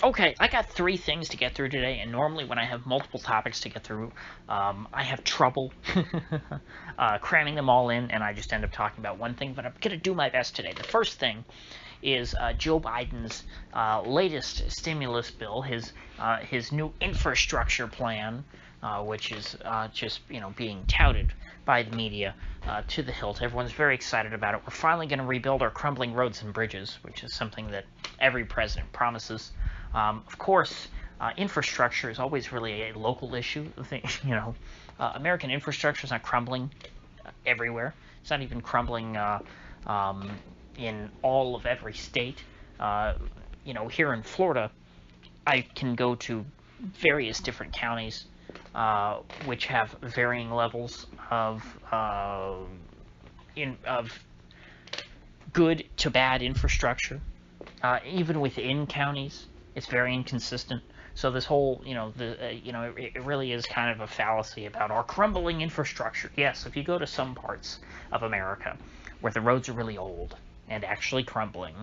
Okay, I got three things to get through today, and normally when I have multiple topics to get through, I have trouble cramming them all in, and I just end up talking about one thing, but I'm going to do my best today. The first thing is Joe Biden's latest stimulus bill, his new infrastructure plan, which is just being touted by the media to the hilt. Everyone's very excited about it. We're finally going to rebuild our crumbling roads and bridges, which is something that every president promises. Of course, infrastructure is always really a local issue. American infrastructure is not crumbling everywhere. It's not even crumbling in all of every state. Here in Florida, I can go to various different counties which have varying levels of good to bad infrastructure. Even within counties, it's very inconsistent. So this whole, it really is kind of a fallacy about our crumbling infrastructure. Yes, if you go to some parts of America where the roads are really old and actually crumbling,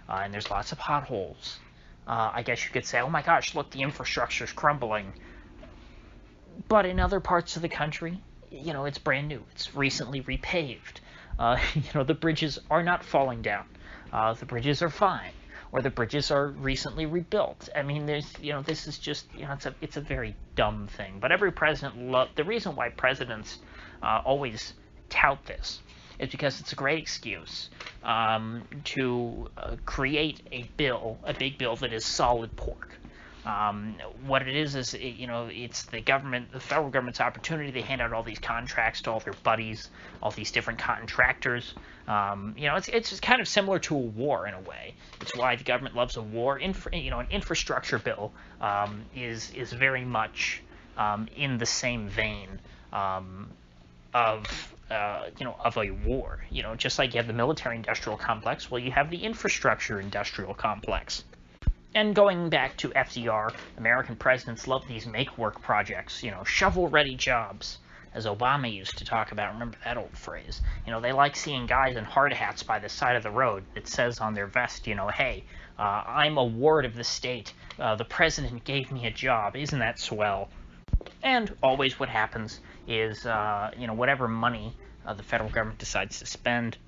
and there's lots of potholes, I guess you could say, oh my gosh, look, the infrastructure's crumbling. But in other parts of the country, it's brand new. It's recently repaved. The bridges are not falling down. The bridges are fine, or the bridges are recently rebuilt. I mean, this is just, it's a very dumb thing. But every president the reason why presidents always tout this is because it's a great excuse to create a big bill that is solid pork. What it is it's the federal government's opportunity. They hand out all these contracts to all their buddies, all these different contractors. It's just kind of similar to a war in a way. It's why the government loves a war. An infrastructure bill is very much in the same vein of a war. Just like you have the military-industrial complex, well, you have the infrastructure-industrial complex. And going back to FDR, American presidents love these make-work projects, shovel-ready jobs, as Obama used to talk about. Remember that old phrase? They like seeing guys in hard hats by the side of the road. It says on their vest, hey, I'm a ward of the state. The president gave me a job. Isn't that swell? And always what happens is, whatever money the federal government decides to spend,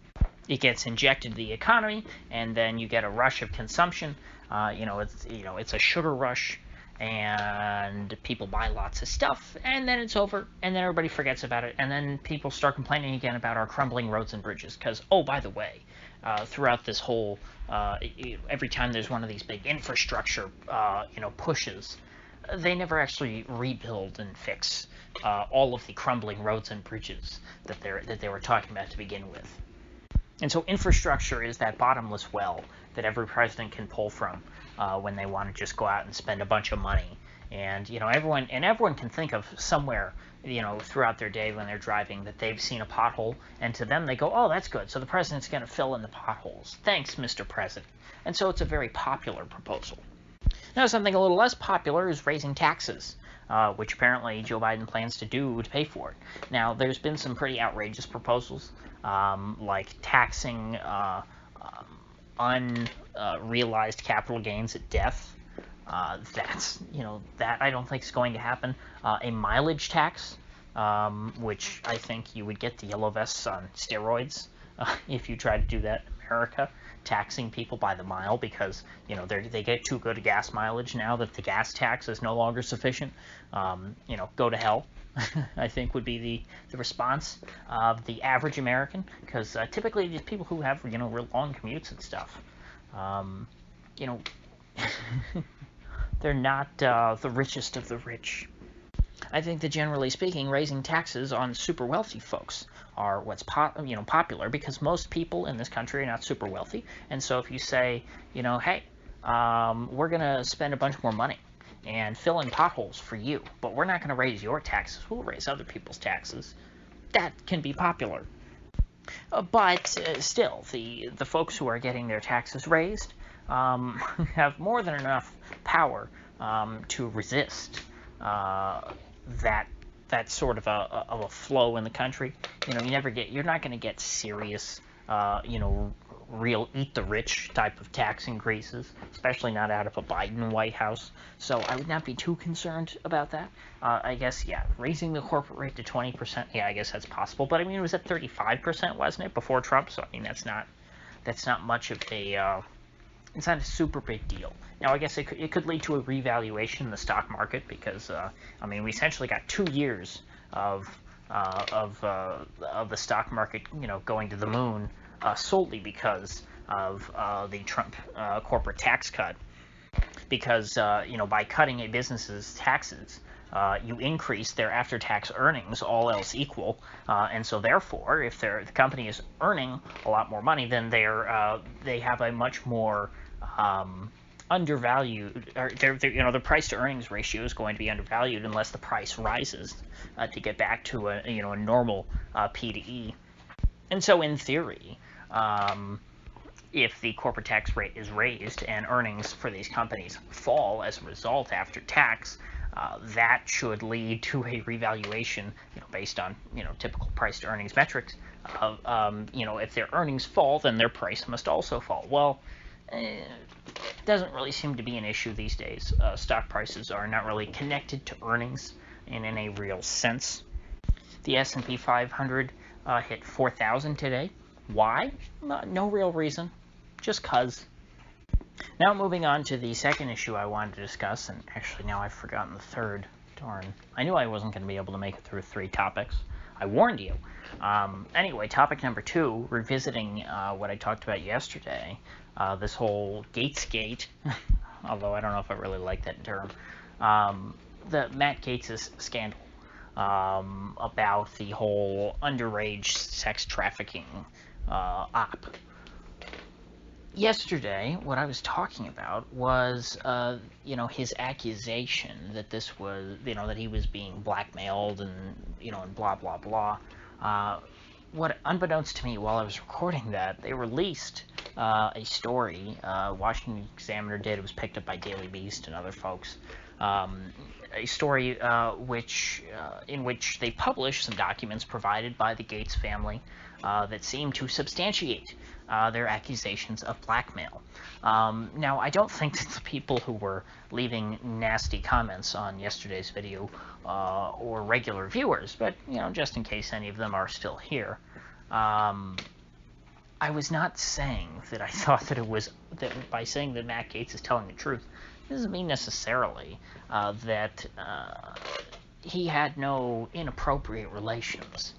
it gets injected to the economy, and then you get a rush of consumption. It's a sugar rush, and people buy lots of stuff, and then it's over, and then everybody forgets about it, and then people start complaining again about our crumbling roads and bridges. Because, oh, by the way, throughout this whole, every time there's one of these big infrastructure, pushes, they never actually rebuild and fix all of the crumbling roads and bridges that they were talking about to begin with. And so infrastructure is that bottomless well that every president can pull from when they want to just go out and spend a bunch of money. And everyone can think of somewhere throughout their day when they're driving that they've seen a pothole, and to them they go, oh, that's good. So the president's going to fill in the potholes. Thanks, Mr. President. And so it's a very popular proposal. Now, something a little less popular is raising taxes, which apparently Joe Biden plans to do to pay for it. Now, there's been some pretty outrageous proposals, like taxing unrealized capital gains at death. That I don't think is going to happen. A mileage tax, which I think you would get the yellow vests on steroids if you try to do that in America, taxing people by the mile because they get too good a gas mileage now that the gas tax is no longer sufficient. Go to hell. I think would be the response of the average American, because typically these people who have real long commutes and stuff, they're not the richest of the rich. I think that generally speaking, raising taxes on super wealthy folks are what's popular, because most people in this country are not super wealthy. And so if you say, hey, we're going to spend a bunch more money and fill in potholes for you, but we're not going to raise your taxes, we'll raise other people's taxes, that can be popular. But still, the folks who are getting their taxes raised have more than enough power to resist that sort of a flow in the country. You're not going to get serious, real eat-the-rich type of tax increases, especially not out of a Biden White House. So I would not be too concerned about that. I guess, yeah, raising the corporate rate to 20%, yeah, I guess that's possible. But I mean, it was at 35%, wasn't it, before Trump? So I mean, that's not much of a it's not a super big deal. Now, I guess it could lead to a revaluation in the stock market because, I mean, we essentially got 2 years of the stock market, going to the moon solely because of the Trump corporate tax cut. Because, by cutting a business's taxes, you increase their after-tax earnings, all else equal, and so therefore, if the company is earning a lot more money, then they have a much more undervalued, or the price to earnings ratio is going to be undervalued unless the price rises to get back to a normal P to E. And so in theory, if the corporate tax rate is raised and earnings for these companies fall as a result after tax, that should lead to a revaluation, based on typical price to earnings metrics. If their earnings fall, then their price must also fall. Well, it doesn't really seem to be an issue these days. Stock prices are not really connected to earnings in a real sense. The S&P 500 hit 4,000 today. Why? No real reason. Just 'cause. Now moving on to the second issue I wanted to discuss, and actually now I've forgotten the third. Darn. I knew I wasn't going to be able to make it through 3 topics. I warned you. Anyway, topic number 2, revisiting what I talked about yesterday, this whole GaetzGate, although I don't know if I really like that term, the Matt Gaetz' scandal about the whole underage sex trafficking op. Yesterday, what I was talking about was, his accusation that this was, that he was being blackmailed and, and blah, blah, blah. What, unbeknownst to me, while I was recording that, they released a story, Washington Examiner did, it was picked up by Daily Beast and other folks, a story in which they published some documents provided by the Gaetz family that seem to substantiate their accusations of blackmail. Now, I don't think that the people who were leaving nasty comments on yesterday's video or regular viewers, but, just in case any of them are still here, I was not saying that I thought that by saying that Matt Gaetz is telling the truth, doesn't mean necessarily that he had no inappropriate relations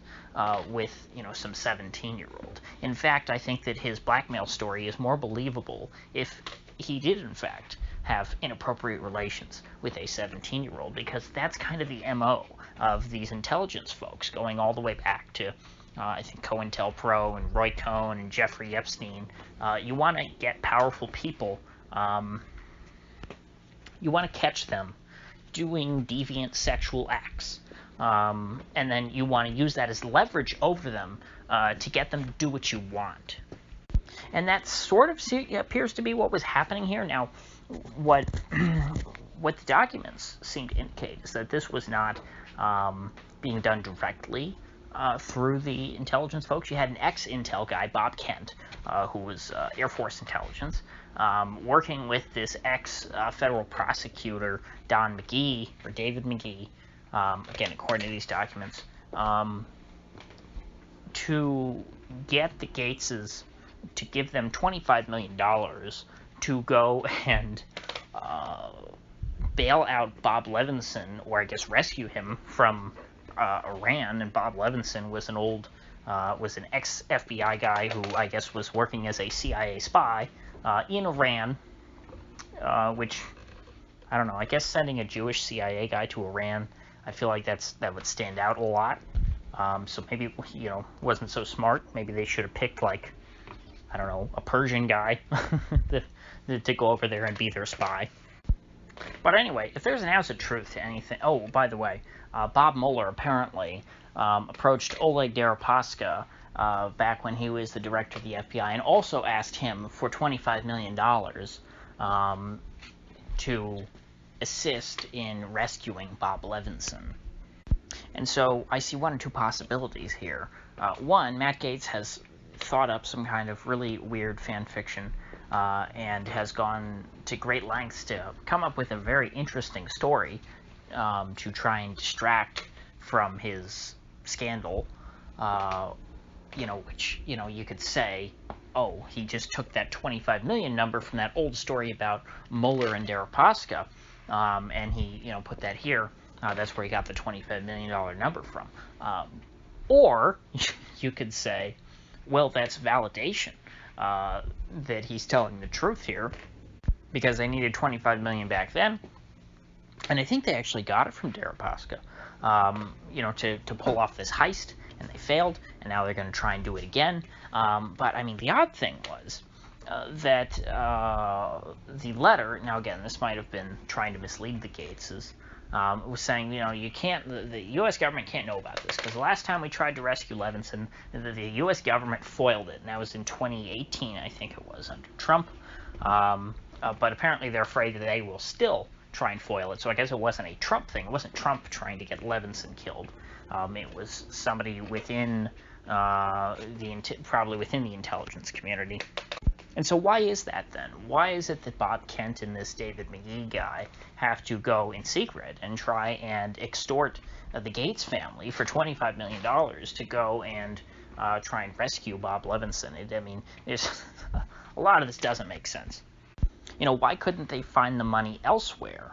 with, some 17-year-old. In fact, I think that his blackmail story is more believable if he did, in fact, have inappropriate relations with a 17-year-old, because that's kind of the MO of these intelligence folks, going all the way back to, I think, COINTELPRO and Roy Cohn and Jeffrey Epstein. You want to get powerful people, you want to catch them doing deviant sexual acts. And then you want to use that as leverage over them to get them to do what you want. And that sort of appears to be what was happening here. Now, what the documents seem to indicate is that this was not being done directly through the intelligence folks. You had an ex-Intel guy, Bob Kent, who was Air Force intelligence, working with this ex-federal prosecutor, Don McGee, or David McGee, again, according to these documents, to get the Gaetzes to give them $25 million to go and bail out Bob Levinson, or I guess rescue him from Iran. And Bob Levinson was was an ex-FBI guy who I guess was working as a CIA spy in Iran, which, I don't know, I guess sending a Jewish CIA guy to Iran, I feel like that would stand out a lot. So maybe, wasn't so smart. Maybe they should have picked, like, I don't know, a Persian guy to go over there and be their spy. But anyway, if there's an ounce of truth to anything... Oh, by the way, Bob Mueller apparently approached Oleg Deripaska back when he was the director of the FBI and also asked him for $25 million to assist in rescuing Bob Levinson. And so I see one or two possibilities here. One, Matt Gaetz has thought up some kind of really weird fan fiction and has gone to great lengths to come up with a very interesting story to try and distract from his scandal, which, you could say, oh, he just took that 25 million number from that old story about Mueller and Deripaska, and he, put that here. That's where he got the $25 million number from. Or you could say, well, that's validation that he's telling the truth here, because they needed 25 million back then, and I think they actually got it from Deripaska, to pull off this heist, and they failed, and now they're going to try and do it again. But I mean, the odd thing was that the letter. Now, again, this might have been trying to mislead the Gaetzes. It was saying, you can't, the U.S. government can't know about this, because the last time we tried to rescue Levinson, the U.S. government foiled it, and that was in 2018, I think it was, under Trump. But apparently they're afraid that they will still try and foil it, so I guess it wasn't a Trump thing. It wasn't Trump trying to get Levinson killed. It was somebody within probably within the intelligence community. And so why is that then? Why is it that Bob Kent and this David McGee guy have to go in secret and try and extort the Gaetz family for $25 million to go and try and rescue Bob Levinson? There's a lot of this doesn't make sense. Why couldn't they find the money elsewhere?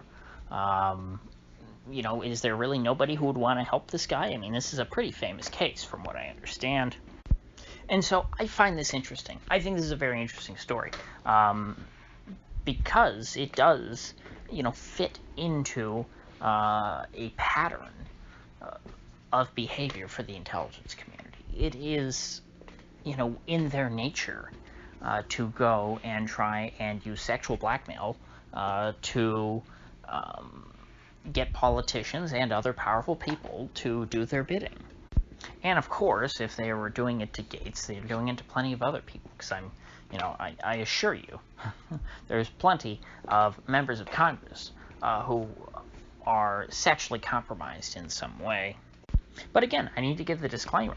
Is there really nobody who would want to help this guy? This is a pretty famous case from what I understand. And so I find this interesting. I think this is a very interesting story because it does, fit into a pattern of behavior for the intelligence community. It is, in their nature to go and try and use sexual blackmail to get politicians and other powerful people to do their bidding. And of course, if they were doing it to Gaetz, they're doing it to plenty of other people. Because I assure you, there's plenty of members of Congress who are sexually compromised in some way. But again, I need to give the disclaimer.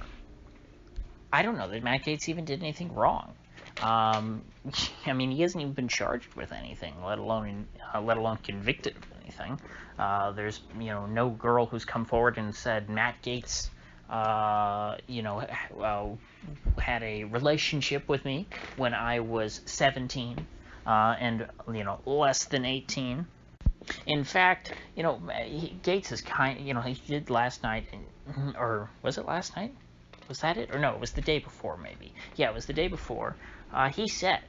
I don't know that Matt Gaetz even did anything wrong. He hasn't even been charged with anything, let alone convicted of anything. There's no girl who's come forward and said Matt Gaetz had a relationship with me when I was 17 and less than 18. In fact, Gaetz is he did last night, or was it last night? Was that it? Or no, it was the day before, maybe. Yeah, it was the day before. He said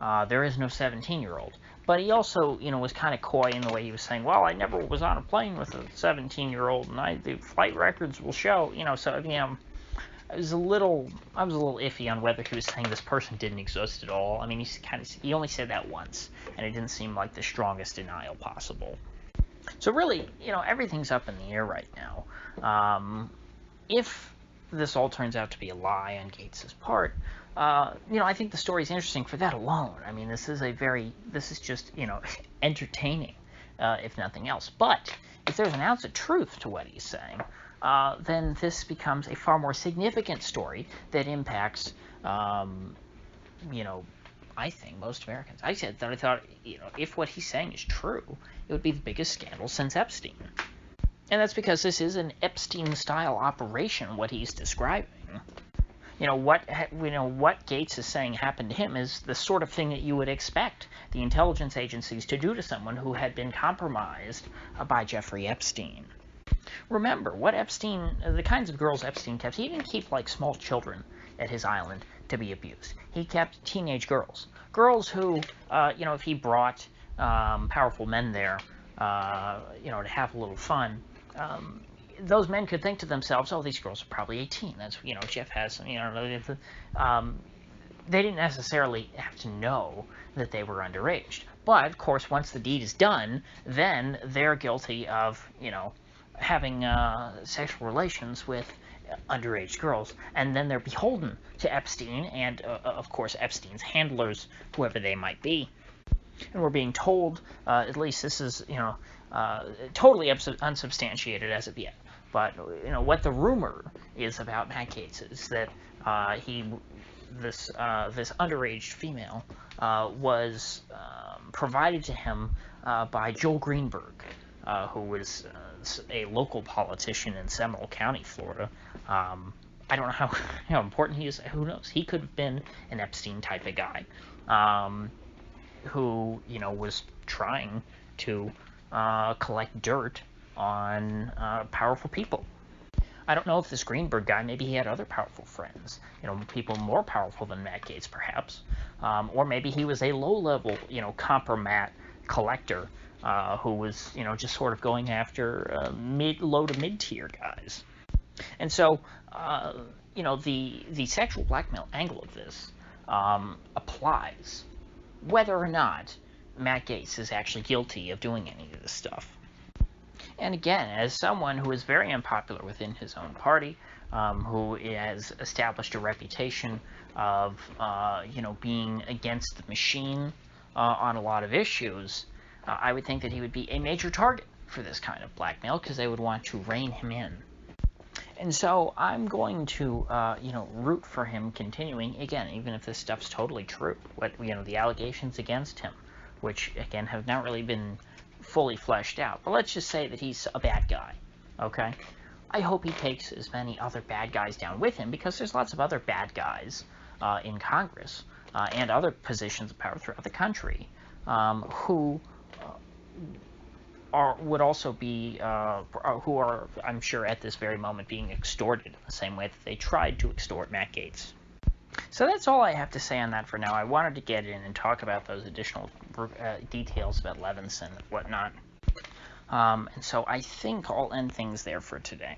there is no 17-year-old. But he also, was kind of coy in the way he was saying, well, I never was on a plane with a 17-year-old, and the flight records will show, I was a little iffy on whether he was saying this person didn't exist at all. He only said that once, and it didn't seem like the strongest denial possible. So really, everything's up in the air right now. If this all turns out to be a lie on Gaetz's part, I think the story's interesting for that alone. This is just, entertaining, if nothing else. But if there's an ounce of truth to what he's saying, then this becomes a far more significant story that impacts, I think most Americans. I thought, if what he's saying is true, it would be the biggest scandal since Epstein. And that's because this is an Epstein-style operation, what he's describing. What Gaetz is saying happened to him is the sort of thing that you would expect the intelligence agencies to do to someone who had been compromised by Jeffrey Epstein. Remember, the kinds of girls Epstein kept, he didn't keep like small children at his island to be abused. He kept teenage girls. Girls who, if he brought powerful men there, to have a little fun, those men could think to themselves, oh, these girls are probably 18. That's, Jeff has some, they didn't necessarily have to know that they were underage. But, of course, once the deed is done, then they're guilty of, having sexual relations with underage girls. And then they're beholden to Epstein and, of course, Epstein's handlers, whoever they might be. And we're being told, at least this is, totally unsubstantiated as of yet. But, what the rumor is about Matt Gaetz is that he this underage female was provided to him by Joel Greenberg, who was a local politician in Seminole County, Florida. I don't know how important he is. Who knows? He could have been an Epstein type of guy, who was trying to collect dirt on powerful people. I don't know if this Greenberg guy, maybe he had other powerful friends, people more powerful than Matt Gaetz, perhaps, or maybe he was a low-level, compromat collector who was, just sort of going after low to mid-tier guys. And so, the sexual blackmail angle of this applies whether or not Matt Gaetz is actually guilty of doing any of this stuff. And again, as someone who is very unpopular within his own party, who has established a reputation of, being against the machine on a lot of issues, I would think that he would be a major target for this kind of blackmail because they would want to rein him in. And so I'm going to, root for him continuing, again, even if this stuff's totally true, the allegations against him, which, again, have not really been fully fleshed out. But let's just say that he's a bad guy, okay? I hope he takes as many other bad guys down with him, because there's lots of other bad guys in Congress and other positions of power throughout the country who would also be, who are, I'm sure, at this very moment being extorted in the same way that they tried to extort Matt Gaetz. So that's all I have to say on that for now. I wanted to get in and talk about those additional details about Levinson and whatnot. And so I think I'll end things there for today.